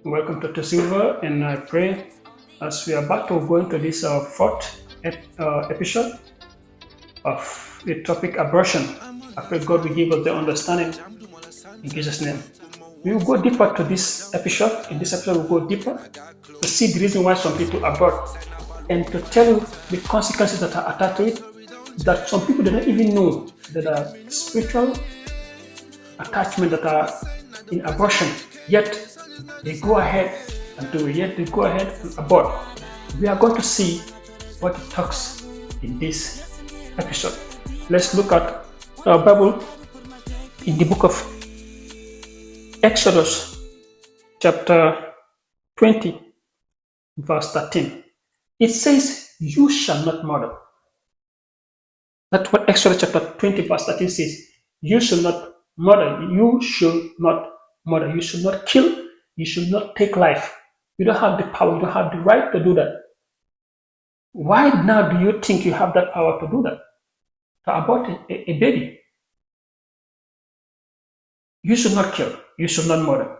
Welcome to Silver, and I pray as we are about to go into this fourth episode of the topic abortion. I pray God will give us the understanding in Jesus' name. We will go deeper to this episode. In this episode, we'll go deeper to see the reason why some people abort and to tell you the consequences that are attached to it that some people do not even know that are spiritual attachment that are in abortion, yet they go ahead and do it, yet they go ahead and abort. We are going to see what it talks in this episode. Let's look at our Bible in the book of Exodus, chapter 20, verse 13. It says, "You shall not murder." That's what Exodus chapter 20, verse 13 says. You shall not murder. You should not murder. You should not kill. You should not take life. You don't have the power. You don't have the right to do that. Why now do you think you have that power to do that? To abort a baby? You should not kill. You should not murder.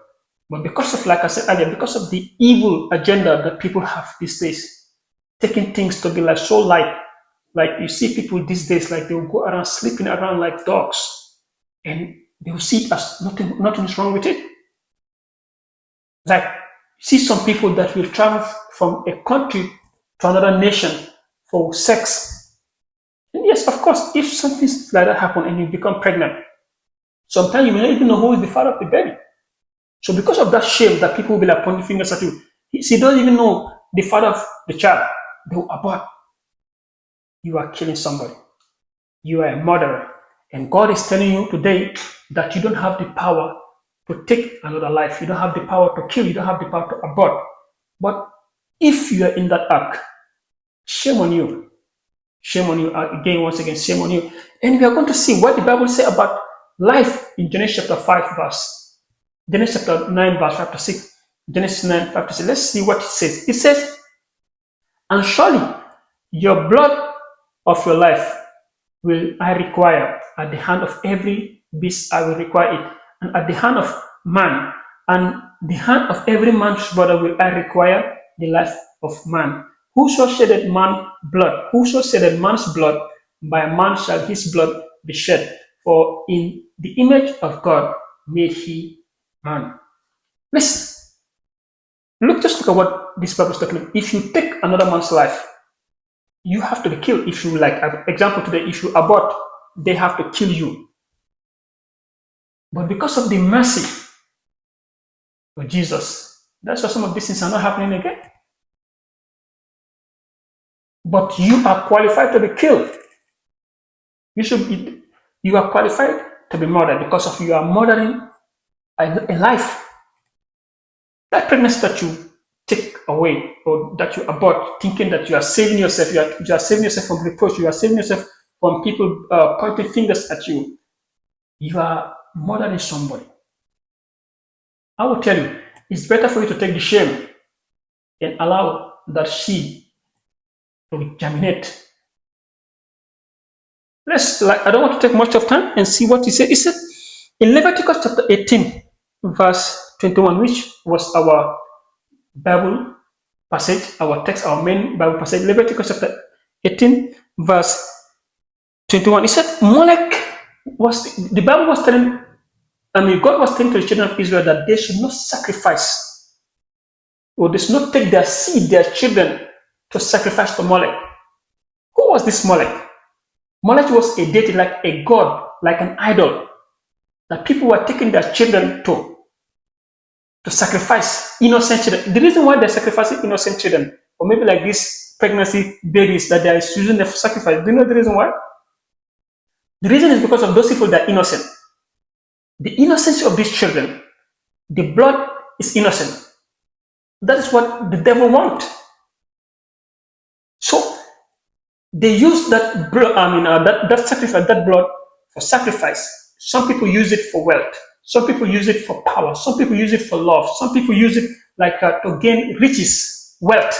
But because of, like I said earlier, because of the evil agenda that people have these days, taking things to be like so light, like you see people these days, like they will go around sleeping around like dogs, and they will see it as nothing is wrong with it. Like see some people that will travel from a country to another nation for sex. And yes, of course, if something like that happens and you become pregnant, sometimes you may not even know who is the father of the baby. So because of that shame that people will be like pointing fingers at you, he don't even know the father of the child, they will abort. You are killing somebody. You are a murderer. And God is telling you today that you don't have the power to take another life. You don't have the power to kill. You don't have the power to abort. But if you are in that act, shame on you. Shame on you. Again, once again, shame on you. And we are going to see what the Bible says about life in Genesis chapter 5, Genesis chapter 9, verse 5 to 6. Genesis 9, 5 to 6. Let's see what it says. It says, "And surely your blood of your life will I require at the hand of every beast. I will require it, and at the hand of man, and the hand of every man's brother will I require the life of man. Whoso shedded man's blood, by man shall his blood be shed. For in the image of God made he man." Listen, just look at what this Bible is talking about. If you take another man's life, you have to be killed. If you, like example today, if you abort, they have to kill you. But because of the mercy of Jesus, that's why some of these things are not happening again. But you are qualified to be killed. You are qualified to be murdered because of you are murdering a life. That pregnancy that you take away or that you abort, thinking that you are saving yourself, you are saving yourself from reproach, you are saving yourself from people pointing fingers at you, you are murdering somebody. I will tell you, it's better for you to take the shame and allow that seed to germinate. I don't want to take much of time and see what he said. He said in Leviticus chapter 18, verse 21, which was our Bible passage, our text, our main Bible passage, Leviticus chapter 18, verse 21. It said Molech the Bible was telling, God was telling to the children of Israel that they should not sacrifice, or they should not take their seed, their children, to sacrifice to Molech. Who was this Molech? Molech was a deity, like a god, like an idol, that people were taking their children to sacrifice innocent children. The reason why they're sacrificing innocent children, or maybe like these pregnancy babies that they're using them for sacrifice, do you know the reason why? The reason is because of those people that are innocent. The innocence of these children, the blood is innocent. That is what the devil wants. So they use that blood, that sacrifice, that blood for sacrifice. Some people use it for wealth. Some people use it for power. Some people use it for love. Some people use it like to gain riches, wealth.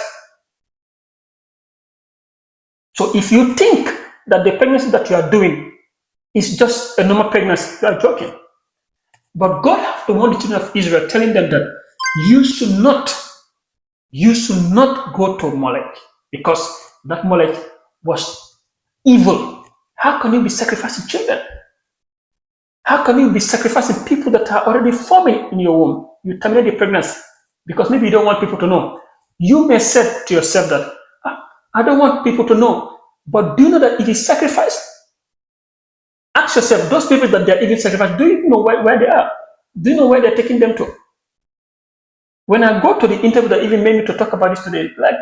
So if you think that the pregnancy that you are doing is just a normal pregnancy, you are joking. But God has to warn the children of Israel, telling them that You should not, you should not go to Molech because that Molech was evil. How can you be sacrificing children? How can you be sacrificing people that are already forming in your womb? You terminate the pregnancy because maybe you don't want people to know. You may say to yourself that, I don't want people to know. But do you know that it is sacrifice? Ask yourself, those people that they're even sacrificing, do you know where they are? Do you know where they're taking them to? When I go to the interview that even made me to talk about this today, like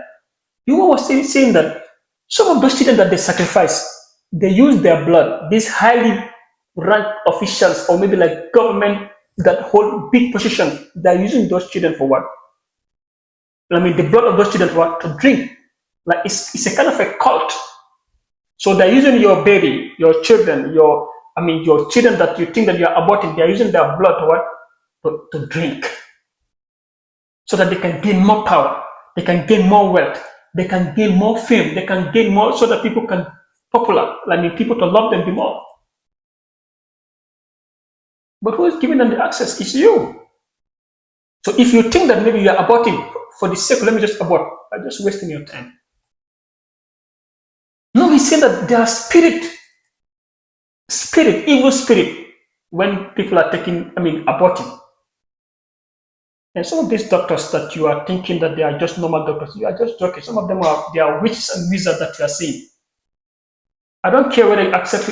you was saying that some of those children that they sacrifice, they use their blood. These highly ranked officials or maybe like government that hold big positions, they're using those children for what? I mean, the blood of those children for what? To drink. Like it's a kind of a cult. So they're using your baby, your children, your children that you think that you're aborting, they're using their blood to what? To drink. So that they can gain more power, they can gain more wealth, they can gain more fame, they can gain more so that people can popular, people to love them the more. But who is giving them the access? It's you. So if you think that maybe you are aborting for the sake of let me just abort, I'm just wasting your time. No, he's saying that there are evil spirit, when people are aborting. And some of these doctors that you are thinking that they are just normal doctors, you are just joking. Some of them they are witches and wizards that you are seeing. I don't care whether you accept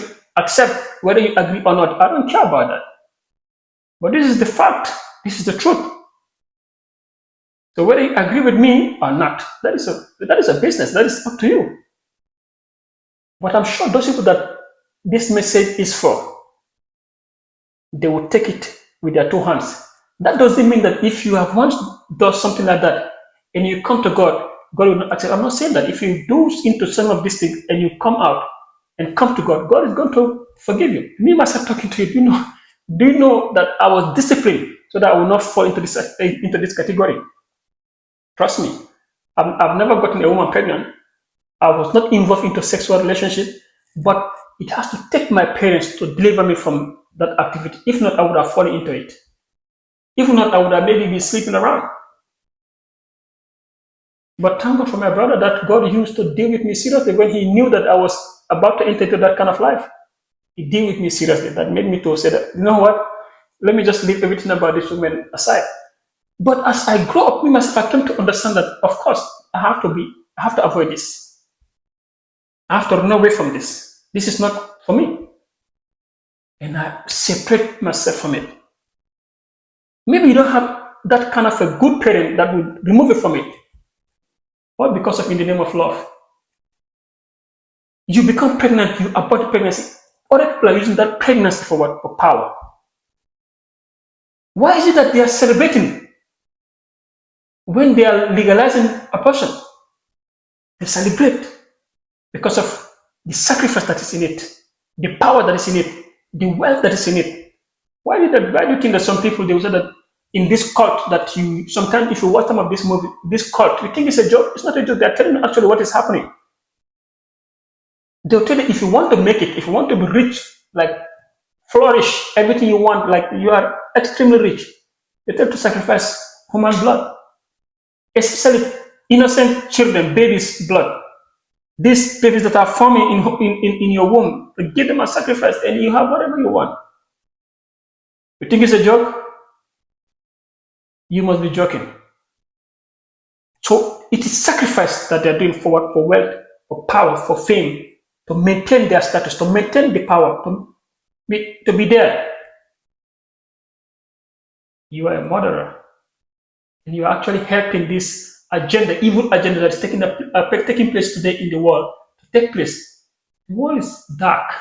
whether you agree or not. I don't care about that. But this is the fact. This is the truth. So whether you agree with me or not, that is a business. That is up to you. But I'm sure those people that this message is for, they will take it with their two hands. That doesn't mean that if you have once done something like that and you come to God, God will not accept. I'm not saying that. If you do into some of these things and you come out and come to God, God is going to forgive you. Me myself talking to you, do you know that I was disciplined so that I will not fall into this category? Trust me. I've never gotten a woman pregnant. I was not involved into sexual relationship, but it has to take my parents to deliver me from that activity. If not, I would have fallen into it. If not, I would have maybe been sleeping around. But thank God for my brother that God used to deal with me seriously when he knew that I was about to enter into that kind of life. He dealt with me seriously. That made me to say that, you know what? Let me just leave everything about this woman aside. But as I grow up, me myself, I came to understand that, of course, I have to avoid this. I have to run away from this. This is not for me. And I separate myself from it. Maybe you don't have that kind of a good parent that will remove it from it. All because of in the name of love. You become pregnant, you abort pregnancy. Other people are using that pregnancy for what? For power. Why is it that they are celebrating when they are legalizing abortion? They celebrate because of the sacrifice that is in it, the power that is in it, the wealth that is in it. Why do you think that some people, they will say that in this cult that you, sometimes if you watch some of this movie, this cult, you think it's a joke? It's not a joke. They're telling you actually what is happening. They'll tell you if you want to make it, if you want to be rich, like flourish, everything you want, like you are extremely rich, they tell you to sacrifice human blood, especially innocent children, babies' blood. These babies that are forming in your womb, give them a sacrifice and you have whatever you want. You think it's a joke? You must be joking. So it is sacrifice that they're doing for wealth, for power, for fame, to maintain their status, to maintain the power, to be there. You are a murderer. And you are actually helping this agenda, evil agenda that is taking place today in the world to take place. The world is dark.